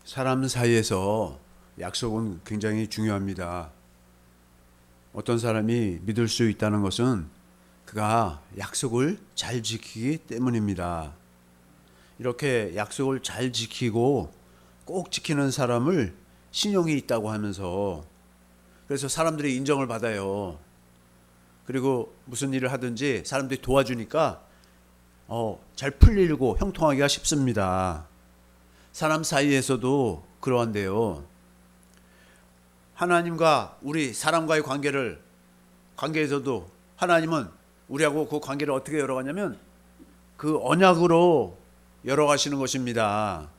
사람 사이에서 약속은 굉장히 중요합니다. 어떤 사람이 믿을 수 있다는 것은 그가 약속을 잘 지키기 때문입니다. 이렇게 약속을 잘 지키고 꼭 지키는 사람을 신용이 있다고 하면서, 그래서 사람들이 인정을 받아요. 그리고 무슨 일을 하든지 사람들이 도와주니까 잘 풀리고 형통하기가 쉽습니다. 사람 사이에서도 그러한데요. 하나님과 우리 사람과의 관계에서도 하나님은 우리하고 그 관계를 어떻게 열어가냐면 그 언약으로 열어가시는 것입니다.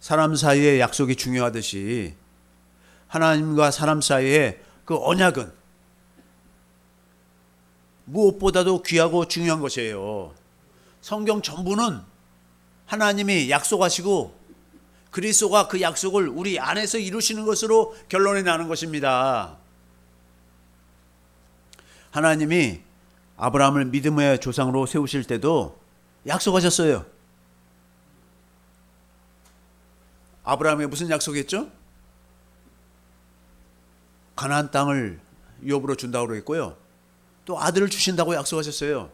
사람 사이의 약속이 중요하듯이 하나님과 사람 사이의 그 언약은 무엇보다도 귀하고 중요한 것이에요. 성경 전부는 하나님이 약속하시고 그리스도가 그 약속을 우리 안에서 이루시는 것으로 결론이 나는 것입니다. 하나님이 아브라함을 믿음의 조상으로 세우실 때도 약속하셨어요. 아브라함에게 무슨 약속했죠? 가나안 땅을 유업으로 준다고 그랬고요. 또 아들을 주신다고 약속하셨어요.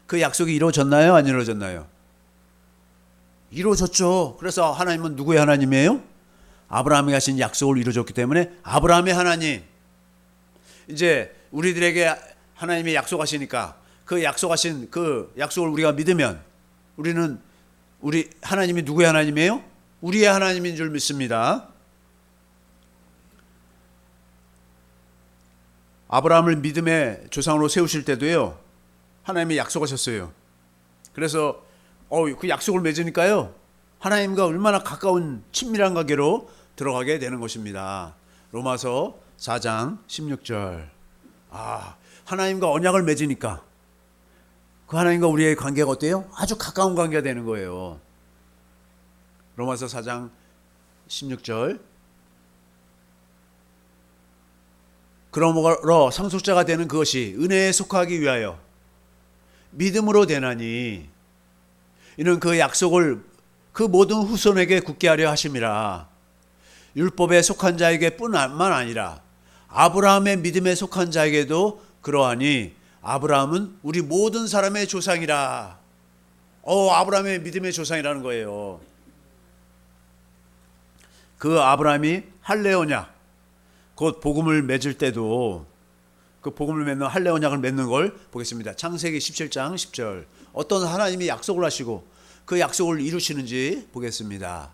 그 약속이 이루어졌나요? 안 이루어졌나요? 이루어졌죠. 그래서 하나님은 누구의 하나님이에요? 아브라함이 하신 약속을 이루어졌기 때문에 아브라함의 하나님. 이제 우리들에게 하나님이 약속하시니까 그 약속하신 그 약속을 우리가 믿으면 우리 하나님이 누구의 하나님이에요? 우리의 하나님인 줄 믿습니다. 아브라함을 믿음의 조상으로 세우실 때도요, 하나님이 약속하셨어요. 그래서 그 약속을 맺으니까요, 하나님과 얼마나 가까운 친밀한 관계로 들어가게 되는 것입니다. 로마서 4장 16절. 하나님과 언약을 맺으니까 그 하나님과 우리의 관계가 어때요? 아주 가까운 관계가 되는 거예요. 로마서 4장 16절. 그러므로 상속자가 되는 그것이 은혜에 속하기 위하여 믿음으로 되나니 이는 그 약속을 그 모든 후손에게 굳게 하려 하심이라. 율법에 속한 자에게 뿐만 아니라 아브라함의 믿음에 속한 자에게도 그러하니 아브라함은 우리 모든 사람의 조상이라. 아브라함의 믿음의 조상이라는 거예요. 그 아브라함이 할례 언약, 곧 복음을 맺을 때도 그 복음을 맺는 할례 언약을 맺는 걸 보겠습니다. 창세기 17장 10절. 어떤 하나님이 약속을 하시고 그 약속을 이루시는지 보겠습니다.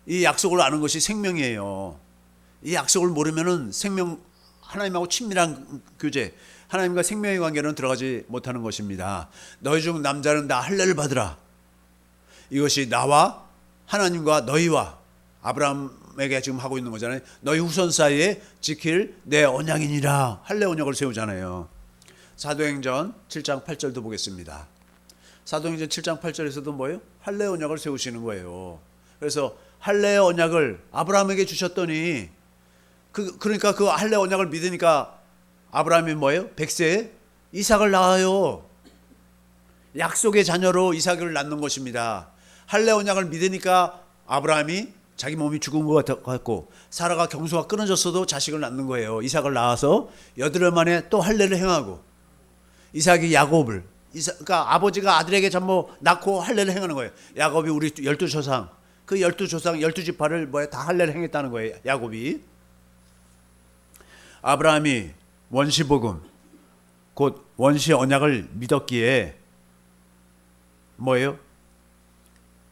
이 약속을 아는 것이 생명이에요. 이 약속을 모르면은 하나님하고 친밀한 교제, 하나님과 생명의 관계는 들어가지 못하는 것입니다. 너희 중 남자는 다 할례를 받으라. 이것이 나와 하나님과 너희와 아브라함에게 지금 하고 있는 거잖아요. 너희 후손 사이에 지킬 내 언약이니라. 할례 언약을 세우잖아요. 사도행전 7장 8절도 보겠습니다. 사도행전 7장 8절에서도 뭐예요? 할례 언약을 세우시는 거예요. 그래서 할례 언약을 아브라함에게 주셨더니 그러니까 그 할례 언약을 믿으니까 아브라함이 뭐예요? 100세에 이삭을 낳아요. 약속의 자녀로 이삭을 낳는 것입니다. 할례 언약을 믿으니까 아브라함이 자기 몸이 죽은 것 같고 사라가 경수가 끊어졌어도 자식을 낳는 거예요. 이삭을 낳아서 8일 만에 또 할례를 행하고 이삭이 야곱을 그러니까 아버지가 아들에게 전부 낳고 할례를 행하는 거예요. 야곱이 우리 12조상 그 12조상 12지파를 다 할례를 행했다는 거예요. 야곱이. 아브라함이 원시복음 곧 원시 언약을 믿었기에 뭐예요?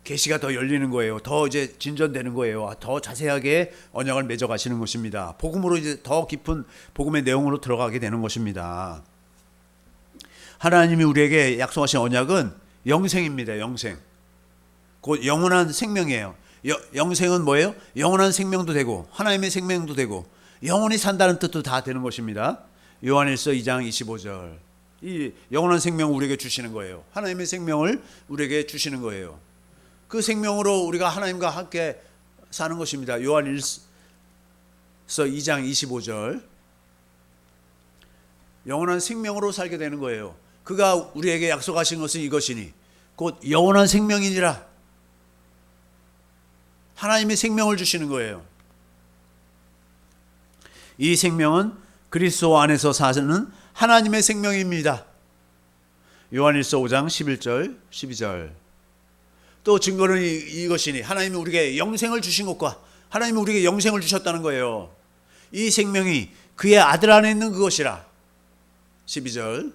계시가 더 열리는 거예요. 더 이제 진전되는 거예요. 더 자세하게 언약을 맺어 가시는 것입니다. 복음으로 이제 더 깊은 복음의 내용으로 들어가게 되는 것입니다. 하나님이 우리에게 약속하신 언약은 영생입니다. 영생. 곧 영원한 생명이에요. 영생은 뭐예요? 영원한 생명도 되고 하나님의 생명도 되고 영원히 산다는 뜻도 다 되는 것입니다. 요한일서 2장 25절. 이 영원한 생명을 우리에게 주시는 거예요. 하나님의 생명을 우리에게 주시는 거예요. 그 생명으로 우리가 하나님과 함께 사는 것입니다. 요한일서 2장 25절. 영원한 생명으로 살게 되는 거예요. 그가 우리에게 약속하신 것은 이것이니 곧 영원한 생명이니라. 하나님이 생명을 주시는 거예요. 이 생명은 그리스도 안에서 사는 하나님의 생명입니다. 요한일서 5장 11절 12절. 또 증거는 이것이니 하나님이 우리에게 영생을 주신 것과 하나님이 우리에게 영생을 주셨다는 거예요. 이 생명이 그의 아들 안에 있는 그것이라. 12절.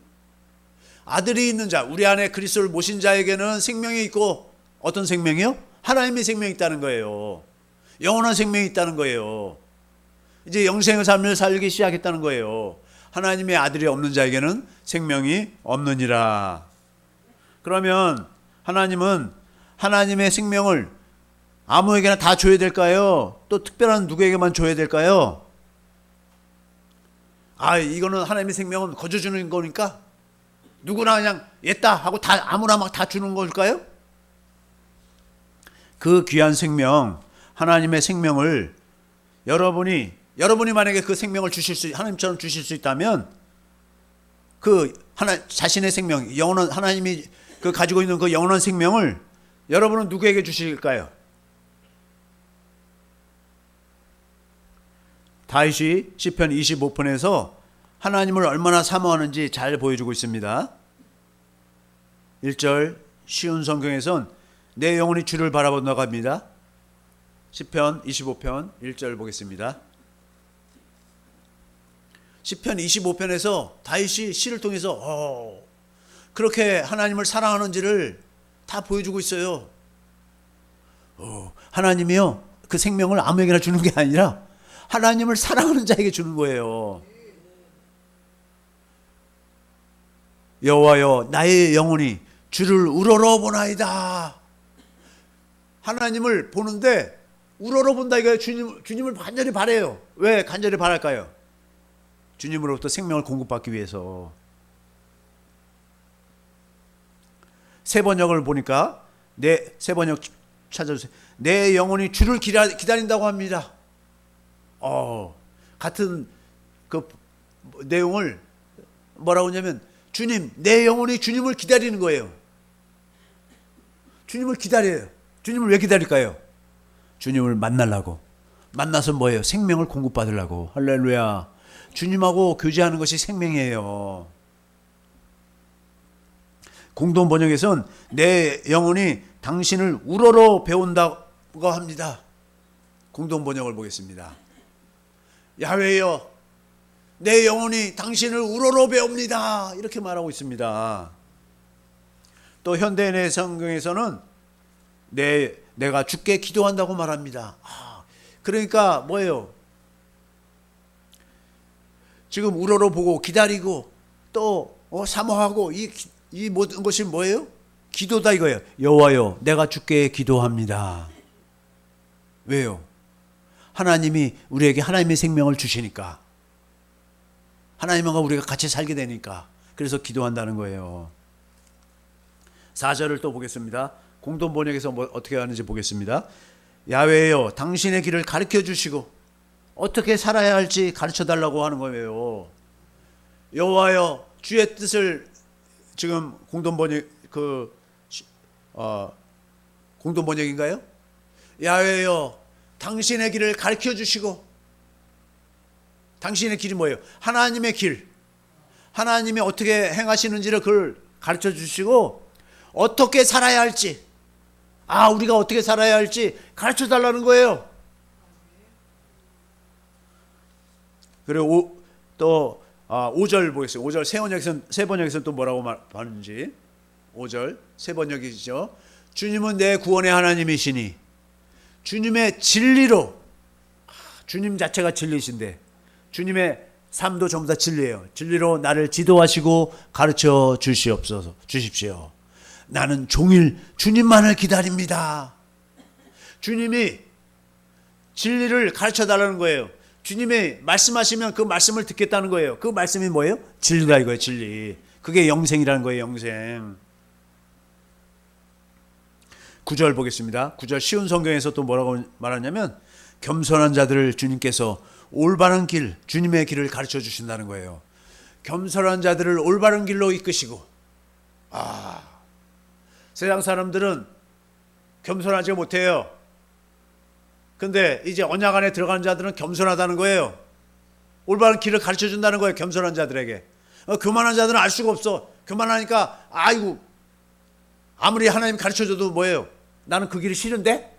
아들이 있는 자, 우리 안에 그리스도를 모신 자에게는 생명이 있고, 어떤 생명이요? 하나님의 생명이 있다는 거예요. 영원한 생명이 있다는 거예요. 이제 영생의 삶을 살기 시작했다는 거예요. 하나님의 아들이 없는 자에게는 생명이 없느니라. 그러면 하나님은 하나님의 생명을 아무에게나 다 줘야 될까요? 또 특별한 누구에게만 줘야 될까요? 이거는 하나님의 생명은 거저 주는 거니까 누구나 그냥 옛다 하고 다 아무나 막 다 주는 걸까요? 그 귀한 생명, 하나님의 생명을 여러분이 만약에 그 생명을 하나님처럼 주실 수 있다면 자신의 생명, 영원한 하나님이 가지고 있는 그 영원한 생명을 여러분은 누구에게 주실까요? 다윗이 시편 25편에서 하나님을 얼마나 사모하는지 잘 보여주고 있습니다. 1절 쉬운 성경에선 내 영혼이 주를 바라본다고 합니다. 시편 25편 1절 보겠습니다. 시편 25편에서 다윗이 시를 통해서 그렇게 하나님을 사랑하는지를 다 보여주고 있어요. 하나님이요, 그 생명을 아무에게나 주는 게 아니라 하나님을 사랑하는 자에게 주는 거예요. 여호와여, 나의 영혼이 주를 우러러 보나이다. 하나님을 보는데 우러러 본다 이거예요. 주님을 간절히 바라요. 왜 간절히 바랄까요? 주님으로부터 생명을 공급받기 위해서. 세 번역을 보니까 세 번역 찾아주세요. 내 영혼이 주를 기다린다고 합니다. 같은 그 내용을 뭐라고 하냐면 주님, 내 영혼이 주님을 기다리는 거예요. 주님을 기다려요. 주님을 왜 기다릴까요? 주님을 만나려고. 만나서 뭐예요? 생명을 공급받으려고. 할렐루야. 주님하고 교제하는 것이 생명이에요. 공동 번역에선 내 영혼이 당신을 우러러 배운다고 합니다. 공동 번역을 보겠습니다. 야훼여, 내 영혼이 당신을 우러러 배웁니다. 이렇게 말하고 있습니다. 또 현대인의 성경에서는 내가 주께 기도한다고 말합니다. 그러니까 뭐예요? 지금 우러러 보고 기다리고 또 사모하고 이 모든 것이 뭐예요? 기도다 이거예요. 여호와여, 내가 주께 기도합니다. 왜요? 하나님이 우리에게 하나님의 생명을 주시니까, 하나님과 우리가 같이 살게 되니까, 그래서 기도한다는 거예요. 4절을 또 보겠습니다. 공동 번역에서 어떻게 하는지 보겠습니다. 야훼여, 당신의 길을 가르쳐 주시고 어떻게 살아야 할지 가르쳐 달라고 하는 거예요. 여호와여, 주의 뜻을, 지금 공동 번역 공동 번역인가요? 야훼여, 당신의 길을 가르쳐 주시고, 당신의 길이 뭐예요? 하나님의 길. 하나님이 어떻게 행하시는지를 그걸 가르쳐 주시고 어떻게 살아야 할지, 우리가 어떻게 살아야 할지 가르쳐 달라는 거예요. 그리고 또 5절 보겠습니다. 5절 새 번역에서는 또 뭐라고 하는지. 5절 새 번역이죠. 주님은 내 구원의 하나님이시니 주님의 진리로, 주님 자체가 진리신데 주님의 삶도 전부 다 진리예요. 진리로 나를 지도하시고 가르쳐 주십시오. 나는 종일 주님만을 기다립니다. 주님이 진리를 가르쳐 달라는 거예요. 주님이 말씀하시면 그 말씀을 듣겠다는 거예요. 그 말씀이 뭐예요? 진리다 이거예요. 진리. 그게 영생이라는 거예요. 영생. 9절 보겠습니다. 9절 쉬운 성경에서 또 뭐라고 말하냐면 겸손한 자들을 주님께서 올바른 길, 주님의 길을 가르쳐 주신다는 거예요. 겸손한 자들을 올바른 길로 이끄시고. 세상 사람들은 겸손하지 못해요. 근데 이제 언약 안에 들어가는 자들은 겸손하다는 거예요. 올바른 길을 가르쳐 준다는 거예요. 겸손한 자들에게. 교만한 자들은 알 수가 없어. 교만하니까 아이고 아무리 하나님 가르쳐 줘도 뭐예요? 나는 그 길이 싫은데?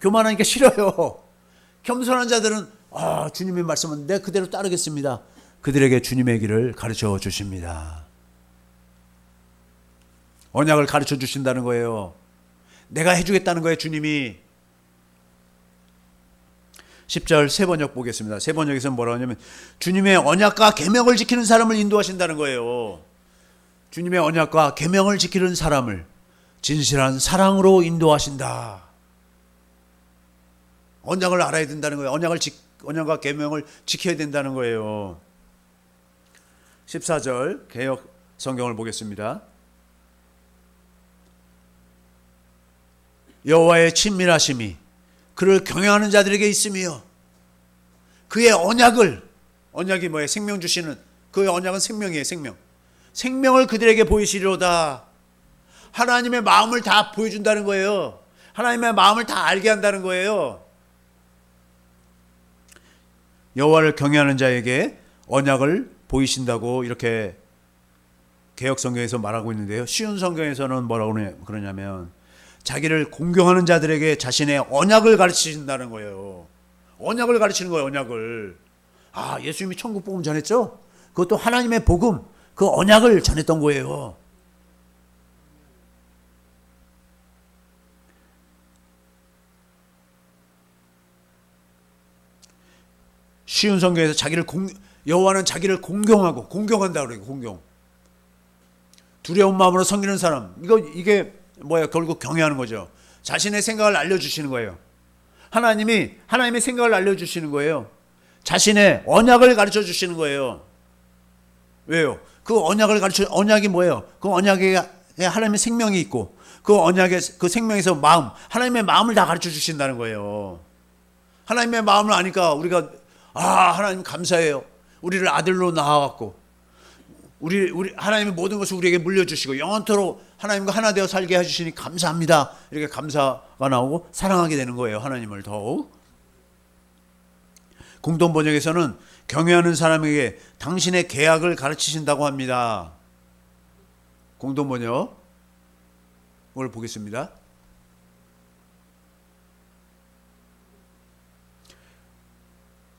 교만하니까 싫어요. 겸손한 자들은 주님의 말씀은 내 그대로 따르겠습니다. 그들에게 주님의 길을 가르쳐 주십니다. 언약을 가르쳐 주신다는 거예요. 내가 해주겠다는 거예요. 주님이. 10절 세 번역 보겠습니다. 세 번역에서 뭐라고 하냐면 주님의 언약과 계명을 지키는 사람을 인도하신다는 거예요. 주님의 언약과 계명을 지키는 사람을 진실한 사랑으로 인도하신다. 언약을 알아야 된다는 거예요. 언약과 계명을 지켜야 된다는 거예요. 14절 개역 성경을 보겠습니다. 여호와의 친밀하심이 그를 경외하는 자들에게 있으며 그의 언약이 뭐예요? 생명 주시는 그의 언약은 생명이에요. 생명을 그들에게 보이시리로다. 하나님의 마음을 다 보여준다는 거예요. 하나님의 마음을 다 알게 한다는 거예요. 여호와를 경외하는 자에게 언약을 보이신다고 이렇게 개역 성경에서 말하고 있는데요. 쉬운 성경에서는 뭐라고 그러냐면 자기를 공경하는 자들에게 자신의 언약을 가르치신다는 거예요. 언약을 가르치는 거예요. 언약을. 예수님이 천국 복음 전했죠? 그것도 하나님의 복음, 그 언약을 전했던 거예요. 쉬운 성경에서 여호와는 자기를 공경한다 그래요. 공경. 두려운 마음으로 섬기는 사람. 이게 뭐야? 결국 경외하는 거죠. 자신의 생각을 알려주시는 거예요. 하나님의 생각을 알려주시는 거예요. 자신의 언약을 가르쳐 주시는 거예요. 왜요? 언약이 뭐예요? 그 언약에 하나님의 생명이 있고 그 언약의 그 생명에서 하나님의 마음을 다 가르쳐 주신다는 거예요. 하나님의 마음을 아니까 우리가 하나님 감사해요. 우리를 아들로 낳아갖고 우리 하나님의 모든 것을 우리에게 물려주시고 영원토록 하나님과 하나 되어 살게 해주시니 감사합니다. 이렇게 감사가 나오고 사랑하게 되는 거예요. 하나님을 더욱. 공동 번역에서는 경외하는 사람에게 당신의 계약을 가르치신다고 합니다. 공동 번역을 보겠습니다.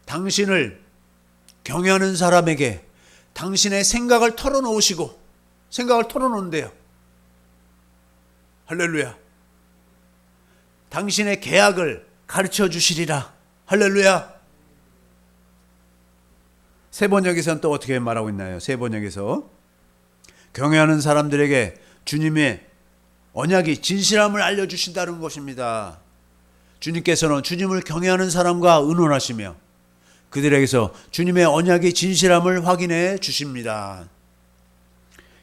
당신을 경외하는 사람에게 당신의 생각을 털어놓는데요. 할렐루야. 당신의 계약을 가르쳐 주시리라. 할렐루야. 세 번역에서는 또 어떻게 말하고 있나요? 세 번역에서 경외하는 사람들에게 주님의 언약이 진실함을 알려주신다는 것입니다. 주님께서는 주님을 경외하는 사람과 의논하시며 그들에게서 주님의 언약이 진실함을 확인해 주십니다.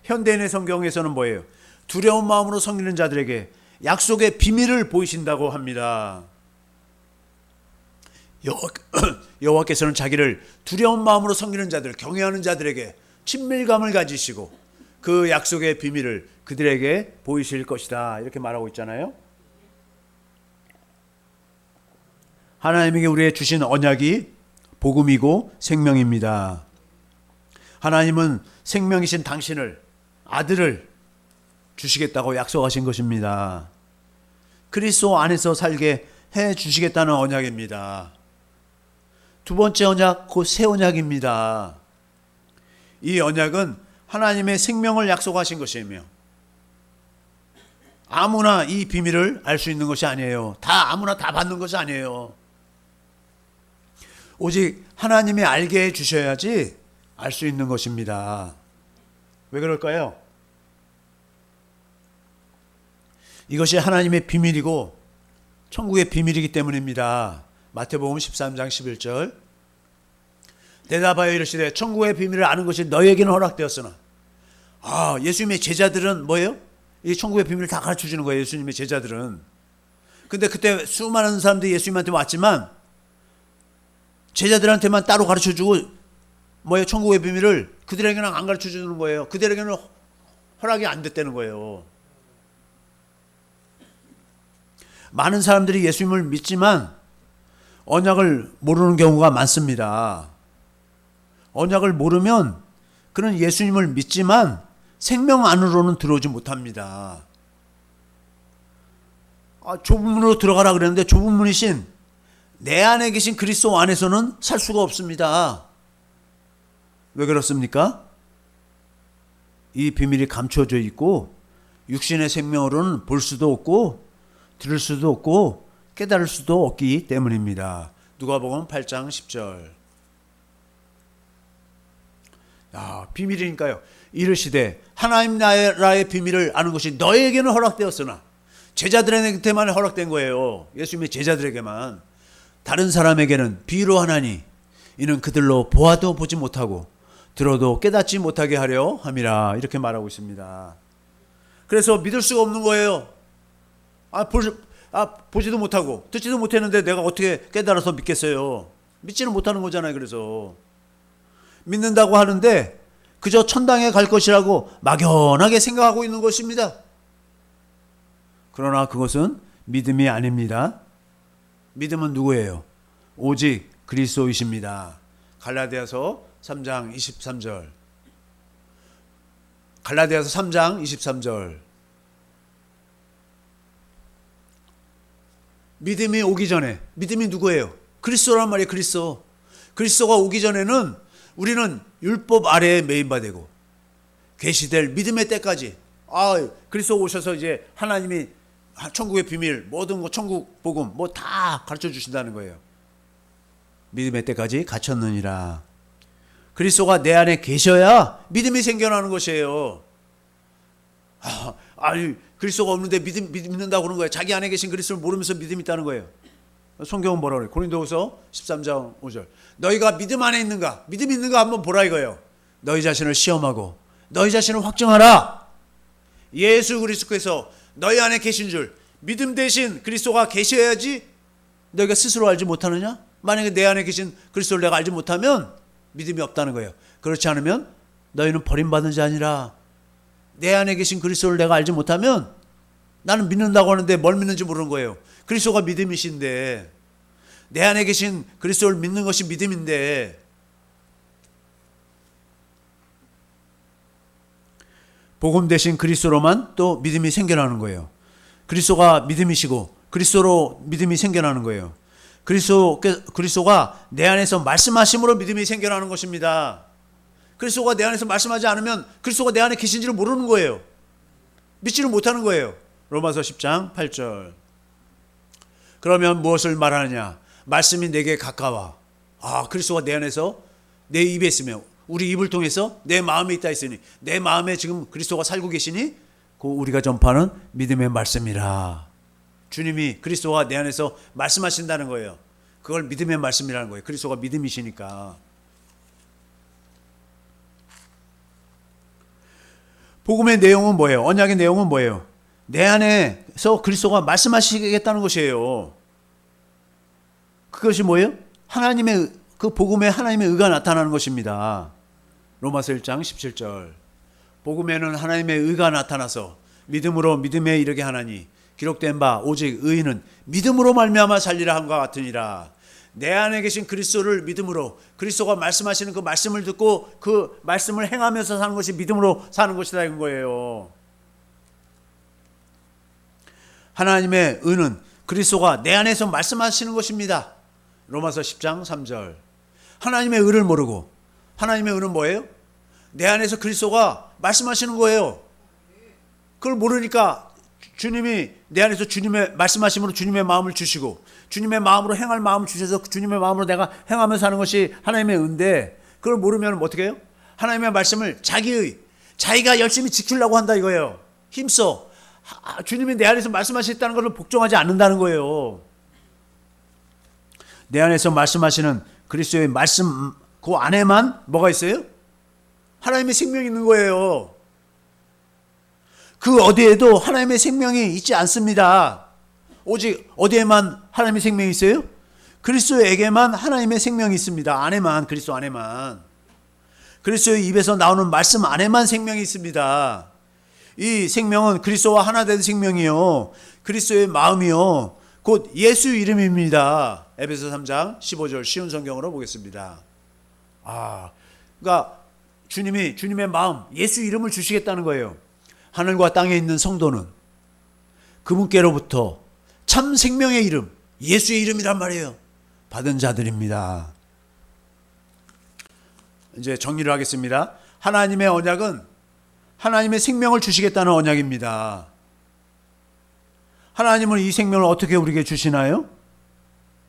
현대인의 성경에서는 뭐예요? 두려운 마음으로 섬기는 자들에게 약속의 비밀을 보이신다고 합니다. 여호와께서는 자기를 두려운 마음으로 섬기는 자들, 경외하는 자들에게 친밀감을 가지시고 그 약속의 비밀을 그들에게 보이실 것이다. 이렇게 말하고 있잖아요. 하나님에게 우리에게 주신 언약이 복음이고 생명입니다. 하나님은 생명이신 당신을, 아들을 주시겠다고 약속하신 것입니다. 그리스도 안에서 살게 해 주시겠다는 언약입니다. 두 번째 언약, 곧 새 언약입니다. 이 언약은 하나님의 생명을 약속하신 것이며 아무나 이 비밀을 알 수 있는 것이 아니에요. 아무나 다 받는 것이 아니에요. 오직 하나님이 알게 해 주셔야지 알 수 있는 것입니다. 왜 그럴까요? 이것이 하나님의 비밀이고 천국의 비밀이기 때문입니다. 마태복음 13장 11절 대답하여 이르시되 천국의 비밀을 아는 것이 너희에게는 허락되었으나 예수님의 제자들은 뭐예요? 이 천국의 비밀을 다 가르쳐 주는 거예요. 예수님의 제자들은. 근데 그때 수많은 사람들이 예수님한테 왔지만 제자들한테만 따로 가르쳐주고 천국의 비밀을 그들에게는 안 가르쳐주는 거예요. 그들에게는 허락이 안 됐다는 거예요. 많은 사람들이 예수님을 믿지만 언약을 모르는 경우가 많습니다. 언약을 모르면 그는 예수님을 믿지만 생명 안으로는 들어오지 못합니다. 좁은 문으로 들어가라 그랬는데 좁은 문이신 내 안에 계신 그리스도 안에서는 살 수가 없습니다. 왜 그렇습니까? 이 비밀이 감춰져 있고 육신의 생명으로는 볼 수도 없고 들을 수도 없고 깨달을 수도 없기 때문입니다. 누가복음 8장 10절. 비밀이니까요. 이르시되 하나님 나라의 비밀을 아는 것이 너에게는 허락되었으나, 제자들에게만 허락된 거예요. 예수님의 제자들에게만. 다른 사람에게는 비유로 하나니 이는 그들로 보아도 보지 못하고 들어도 깨닫지 못하게 하려 함이라. 이렇게 말하고 있습니다. 그래서 믿을 수가 없는 거예요. 보지도 못하고 듣지도 못했는데 내가 어떻게 깨달아서 믿겠어요? 믿지는 못하는 거잖아요. 그래서 믿는다고 하는데 그저 천당에 갈 것이라고 막연하게 생각하고 있는 것입니다. 그러나 그것은 믿음이 아닙니다. 믿음은 누구예요? 오직 그리스도이십니다. 갈라디아서 3장 23절. 갈라디아서 3장 23절. 믿음이 오기 전에, 믿음이 누구예요? 그리스도란 말이에요. 그리스도가 오기 전에는 우리는 율법 아래에 매인바 되고 계시될 믿음의 때까지, 그리스도 오셔서 이제 하나님이 천국의 비밀, 모든 거 천국 복음 뭐 다 가르쳐 주신다는 거예요. 믿음의 때까지 갇혔느니라. 그리스도가 내 안에 계셔야 믿음이 생겨나는 것이에요. 그리스도가 없는데 믿는다고 그러는 거예요. 자기 안에 계신 그리스도를 모르면서 믿음이 있다는 거예요. 성경은 뭐라고 그래요? 고린도후서 13장 5절. 너희가 믿음 안에 있는가? 믿음 있는가 한번 보라 이거예요. 너희 자신을 시험하고 너희 자신을 확증하라. 예수 그리스도께서 너희 안에 계신 줄, 믿음 대신 그리스도가 계셔야지 너희가 스스로 알지 못하느냐? 만약에 내 안에 계신 그리스도를 내가 알지 못하면 믿음이 없다는 거예요. 그렇지 않으면 너희는 버림받은 자니라. 내 안에 계신 그리스도를 내가 알지 못하면, 나는 믿는다고 하는데 뭘 믿는지 모르는 거예요. 그리스도가 믿음이신데, 내 안에 계신 그리스도를 믿는 것이 믿음인데, 복음 대신 그리스도로만 또 믿음이 생겨나는 거예요. 그리스도가 믿음이시고 그리스도로 믿음이 생겨나는 거예요. 그리스도가 내 안에서 말씀하심으로 믿음이 생겨나는 것입니다. 그리스도가 내 안에서 말씀하지 않으면 그리스도가 내 안에 계신지를 모르는 거예요. 믿지를 못하는 거예요. 로마서 10장 8절. 그러면 무엇을 말하느냐? 말씀이 내게 가까워. 그리스도가 내 안에서 내 입에 있으며 우리 입을 통해서 내 마음에 있다 했으니, 내 마음에 지금 그리스도가 살고 계시니 그 우리가 전파하는 믿음의 말씀이라. 주님이, 그리스도가 내 안에서 말씀하신다는 거예요. 그걸 믿음의 말씀이라는 거예요. 그리스도가 믿음이시니까. 복음의 내용은 뭐예요? 언약의 내용은 뭐예요? 내 안에서 그리스도가 말씀하시겠다는 것이에요. 그것이 뭐예요? 하나님의, 그 복음에 하나님의 의가 나타나는 것입니다. 로마서 1장 17절. 복음에는 하나님의 의가 나타나서 믿음으로 믿음에 이르게 하나니 기록된 바 오직 의인은 믿음으로 말미암아 살리라 함과 같으니라. 내 안에 계신 그리스도를 믿음으로, 그리스도가 말씀하시는 그 말씀을 듣고 그 말씀을 행하면서 사는 것이 믿음으로 사는 것이다 이런 거예요. 하나님의 의는 그리스도가 내 안에서 말씀하시는 것입니다. 로마서 10장 3절. 하나님의 의를 모르고, 하나님의 의는 뭐예요? 내 안에서 그리스도가 말씀하시는 거예요. 그걸 모르니까 주님이 내 안에서 주님의 말씀하심으로 주님의 마음을 주시고, 주님의 마음으로 행할 마음을 주셔서 주님의 마음으로 내가 행하면서 하는 것이 하나님의 의인데, 그걸 모르면 어떻게 해요? 하나님의 말씀을 자기가 열심히 지키려고 한다 이거예요. 힘써. 주님이 내 안에서 말씀하셨다는 것을 복종하지 않는다는 거예요. 내 안에서 말씀하시는 그리스도의 말씀, 그 안에만 뭐가 있어요? 하나님의 생명이 있는 거예요. 그 어디에도 하나님의 생명이 있지 않습니다. 오직 어디에만 하나님의 생명이 있어요? 그리스도에게만 하나님의 생명이 있습니다. 안에만, 그리스도 안에만. 그리스도의 입에서 나오는 말씀 안에만 생명이 있습니다. 이 생명은 그리스도와 하나 된 생명이요, 그리스도의 마음이요, 곧 예수 이름입니다. 에베소 3장 15절 쉬운 성경으로 보겠습니다. 그러니까 주님의 마음, 예수 이름을 주시겠다는 거예요. 하늘과 땅에 있는 성도는 그분께로부터 참 생명의 이름, 예수의 이름이란 말이에요. 받은 자들입니다. 이제 정리를 하겠습니다. 하나님의 언약은 하나님의 생명을 주시겠다는 언약입니다. 하나님은 이 생명을 어떻게 우리에게 주시나요?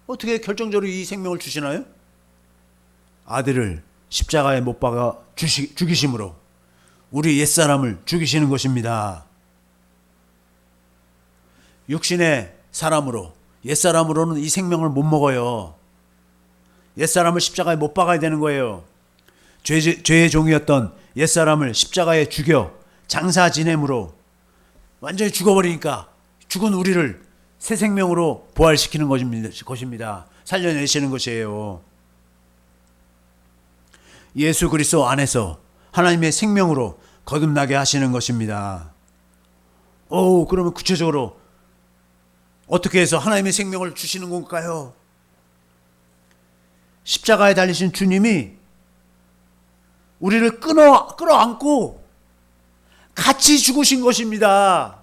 어떻게 결정적으로 이 생명을 주시나요? 아들을 십자가에 못 박아 죽이심으로 우리 옛사람을 죽이시는 것입니다. 육신의 사람으로, 옛사람으로는 이 생명을 못 먹어요. 옛사람을 십자가에 못 박아야 되는 거예요. 죄의 종이었던 옛사람을 십자가에 죽여 장사 지냄으로 완전히 죽어버리니까 죽은 우리를 새 생명으로 부활시키는 것입니다. 살려내시는 것이에요. 예수 그리스도 안에서 하나님의 생명으로 거듭나게 하시는 것입니다. 그러면 구체적으로 어떻게 해서 하나님의 생명을 주시는 건가요? 십자가에 달리신 주님이 우리를 끌어안고 같이 죽으신 것입니다.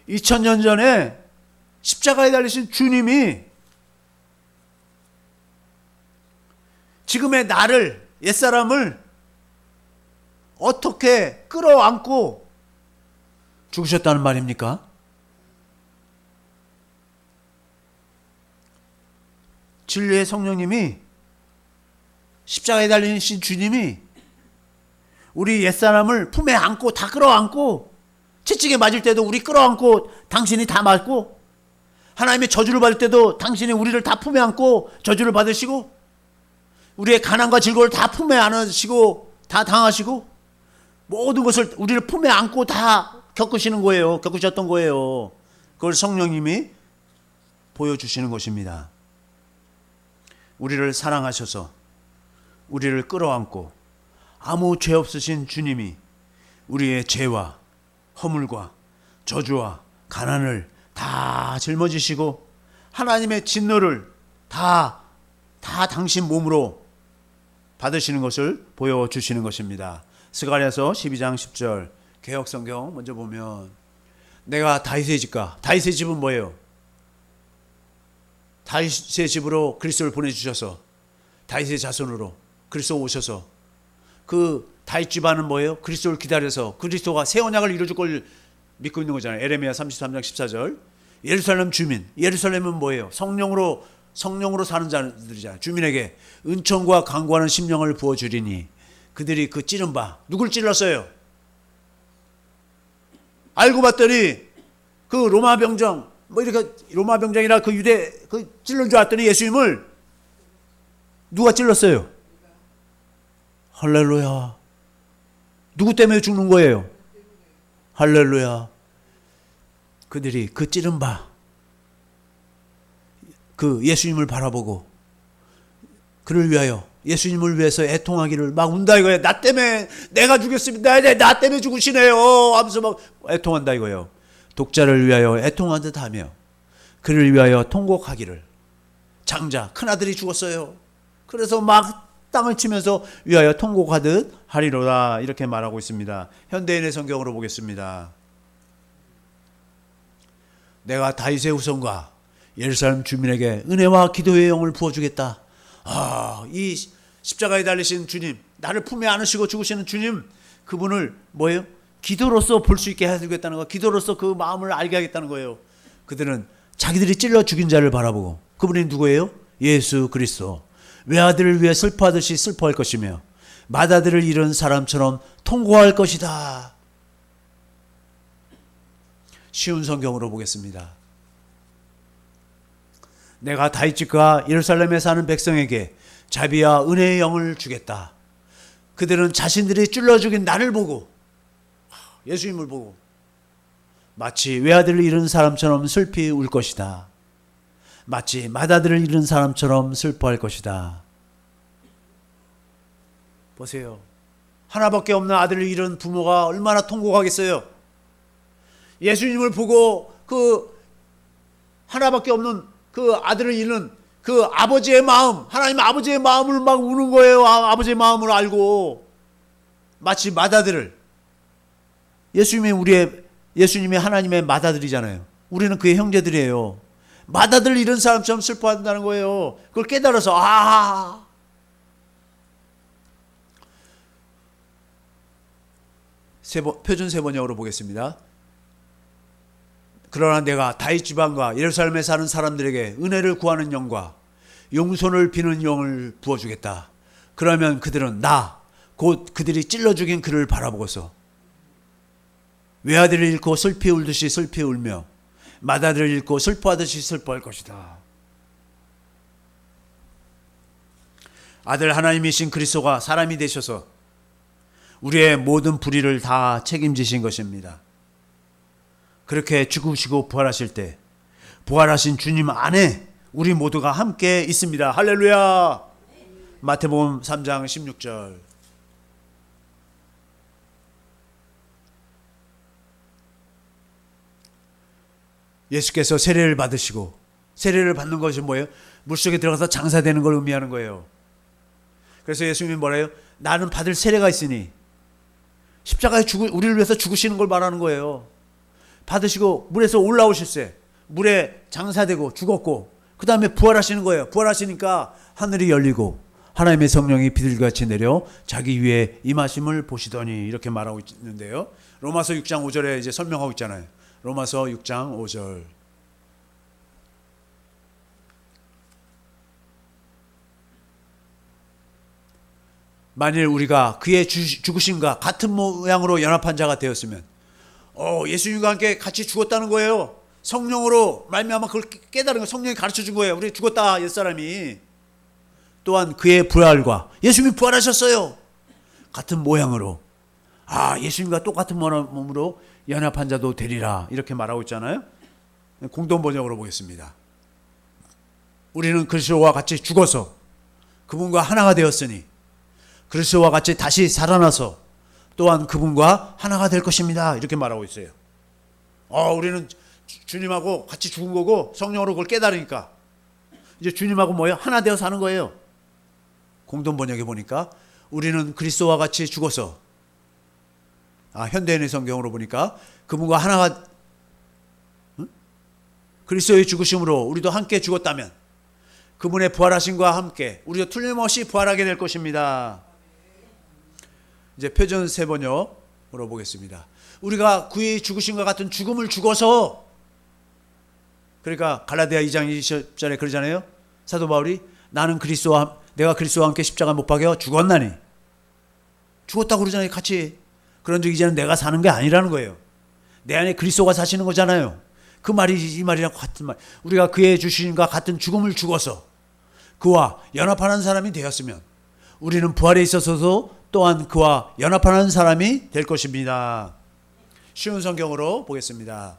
2000년 전에 십자가에 달리신 주님이 지금의 나를, 옛사람을 어떻게 끌어안고 죽으셨다는 말입니까? 진리의 성령님이, 십자가에 달리신 주님이 우리 옛사람을 품에 안고 다 끌어안고, 채찍에 맞을 때도 우리 끌어안고 당신이 다 맞고, 하나님의 저주를 받을 때도 당신이 우리를 다 품에 안고 저주를 받으시고, 우리의 가난과 즐거움을 다 품에 안으시고 다 당하시고, 모든 것을 우리를 품에 안고 다 겪으셨던 거예요. 그걸 성령님이 보여주시는 것입니다. 우리를 사랑하셔서 우리를 끌어안고 아무 죄 없으신 주님이 우리의 죄와 허물과 저주와 가난을 다 짊어지시고 하나님의 진노를 다 당신 몸으로 받으시는 것을 보여주시는 것입니다. 스가랴서 12장 10절 개역성경 먼저 보면, 내가 다윗의 집과, 다윗의 집은 뭐예요? 다윗의 집으로 그리스도를 보내주셔서 다윗의 자손으로 그리스도 오셔서 그 다윗 집안은 뭐예요? 그리스도를 기다려서 그리스도가 새 언약을 이루어줄 걸 믿고 있는 거잖아요. 에레미야 33장 14절 예루살렘 주민, 예루살렘은 뭐예요? 성령으로 사는 자들이잖아요. 주민에게 은총과 강구하는 심령을 부어주리니 그들이 그 찌른 바, 누굴 찔렀어요? 알고 봤더니 그 로마 병정, 이렇게 로마 병정이나 그 유대 찔른 줄 알았더니 예수님을 누가 찔렀어요? 할렐루야. 누구 때문에 죽는 거예요? 할렐루야. 그들이 그 찌른 바, 그 예수님을 바라보고 그를 위하여, 예수님을 위해서 애통하기를 막 운다 이거예요. 나 때문에, 내가 죽였습니다. 나 때문에 죽으시네요 하면서 막 애통한다 이거예요. 독자를 위하여 애통하듯 하며 그를 위하여 통곡하기를. 장자 큰아들이 죽었어요. 그래서 막 땅을 치면서 위하여 통곡하듯 하리로다, 이렇게 말하고 있습니다. 현대인의 성경으로 보겠습니다. 내가 다윗의 후손과 예루살렘 주민에게 은혜와 기도의 영을 부어주겠다. 이 십자가에 달리신 주님, 나를 품에 안으시고 죽으시는 주님, 그분을 뭐예요? 기도로서 볼 수 있게 해주겠다는 거, 기도로서 그 마음을 알게 하겠다는 거예요. 그들은 자기들이 찔러 죽인 자를 바라보고, 그분이 누구예요? 예수 그리스도. 외아들을 위해 슬퍼하듯이 슬퍼할 것이며 맏아들을 잃은 사람처럼 통고할 것이다. 쉬운 성경으로 보겠습니다. 내가 다윗집과 예루살렘에 사는 백성에게 자비와 은혜의 영을 주겠다. 그들은 자신들이 찔러 죽인 나를 보고, 예수님을 보고 마치 외아들을 잃은 사람처럼 슬피 울 것이다. 마치 맏아들을 잃은 사람처럼 슬퍼할 것이다. 보세요. 하나밖에 없는 아들을 잃은 부모가 얼마나 통곡하겠어요. 예수님을 보고 그 하나밖에 없는 그 아들을 잃는 그 아버지의 마음, 하나님 아버지의 마음을 막 우는 거예요. 아버지의 마음을 알고. 마치 맏아들을. 예수님이 하나님의 맏아들이잖아요. 우리는 그의 형제들이에요. 맏아들 잃은 사람처럼 슬퍼한다는 거예요. 그걸 깨달아서 표준 세번역으로 보겠습니다. 그러나 내가 다윗 지방과 예루살렘에 사는 사람들에게 은혜를 구하는 영과 용손을 비는 영을 부어주겠다. 그러면 그들은 곧 그들이 찔러 죽인 그를 바라보고서 외아들을 잃고 슬피 울듯이 슬피 울며 맏아들을 잃고 슬퍼하듯이 슬퍼할 것이다. 아들 하나님이신 그리스도가 사람이 되셔서 우리의 모든 불의를 다 책임지신 것입니다. 그렇게 죽으시고 부활하실 때 부활하신 주님 안에 우리 모두가 함께 있습니다. 할렐루야. 마태복음 3장 16절. 예수께서 세례를 받으시고, 세례를 받는 것이 뭐예요? 물속에 들어가서 장사되는 걸 의미하는 거예요. 그래서 예수님이 뭐래요? 나는 받을 세례가 있으니, 십자가에 우리를 위해서 죽으시는 걸 말하는 거예요. 받으시고 물에서 올라오실세, 물에 장사되고 죽었고 그 다음에 부활하시는 거예요. 부활하시니까 하늘이 열리고 하나님의 성령이 비둘기같이 내려 자기 위에 임하심을 보시더니, 이렇게 말하고 있는데요. 로마서 6장 5절에 이제 설명하고 있잖아요. 로마서 6장 5절. 만일 우리가 그의 죽으심과 같은 모양으로 연합한 자가 되었으면, 예수님과 함께 같이 죽었다는 거예요. 성령으로 말미암아 그걸 깨달은 거예요. 성령이 가르쳐 준 거예요. 우리 죽었다, 옛사람이. 또한 그의 부활과, 예수님이 부활하셨어요. 같은 모양으로, 예수님과 똑같은 몸으로 연합한 자도 되리라, 이렇게 말하고 있잖아요. 공동 번역으로 보겠습니다. 우리는 그리스도와 같이 죽어서 그분과 하나가 되었으니 그리스도와 같이 다시 살아나서 또한 그분과 하나가 될 것입니다, 이렇게 말하고 있어요. 우리는 주님하고 같이 죽은 거고 성령으로 그걸 깨달으니까 이제 주님하고 뭐예요? 하나 되어 사는 거예요. 공동 번역에 보니까 우리는 그리스도와 같이 죽어서, 현대인의 성경으로 보니까 그분과 하나가, 그리스도의 죽으심으로 우리도 함께 죽었다면 그분의 부활하심과 함께 우리도 틀림없이 부활하게 될 것입니다. 이제 표준 세번역으로 보겠습니다. 우리가 그의 죽으심과 같은 죽음을 죽어서, 그러니까 갈라디아 2장 20절에 그러잖아요. 사도 바울이 내가 그리스도와 함께 십자가 못 박여 죽었나니, 죽었다고 그러잖아요. 같이. 그런즉 이제는 내가 사는 게 아니라는 거예요. 내 안에 그리스도가 사시는 거잖아요. 그 말이 이 말이랑 같은 말. 우리가 그의 주심과 같은 죽음을 죽어서 그와 연합하는 사람이 되었으면 우리는 부활에 있어서도 또한 그와 연합하는 사람이 될 것입니다. 쉬운 성경으로 보겠습니다.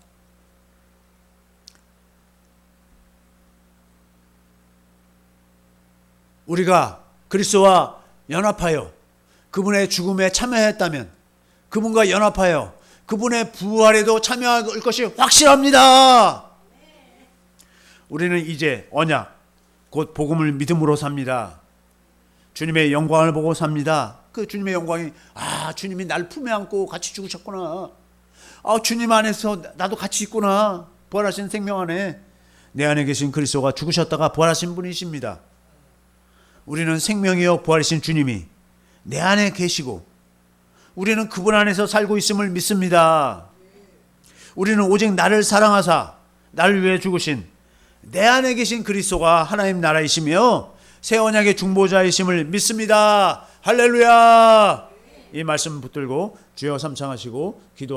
우리가 그리스도와 연합하여 그분의 죽음에 참여했다면, 그분과 연합하여 그분의 부활에도 참여할 것이 확실합니다. 우리는 이제 언약, 곧 복음을 믿음으로 삽니다. 주님의 영광을 보고 삽니다. 그 주님의 영광이, 주님이 날 품에 안고 같이 죽으셨구나. 주님 안에서 나도 같이 있구나. 부활하신 생명 안에 내 안에 계신 그리스도가 죽으셨다가 부활하신 분이십니다. 우리는 생명이요 부활이신 주님이 내 안에 계시고 우리는 그분 안에서 살고 있음을 믿습니다. 우리는 오직 나를 사랑하사 나를 위해 죽으신 내 안에 계신 그리스도가 하나님 나라이시며 새 언약의 중보자이심을 믿습니다. 할렐루야. 이 말씀 붙들고 주여 삼창하시고 기도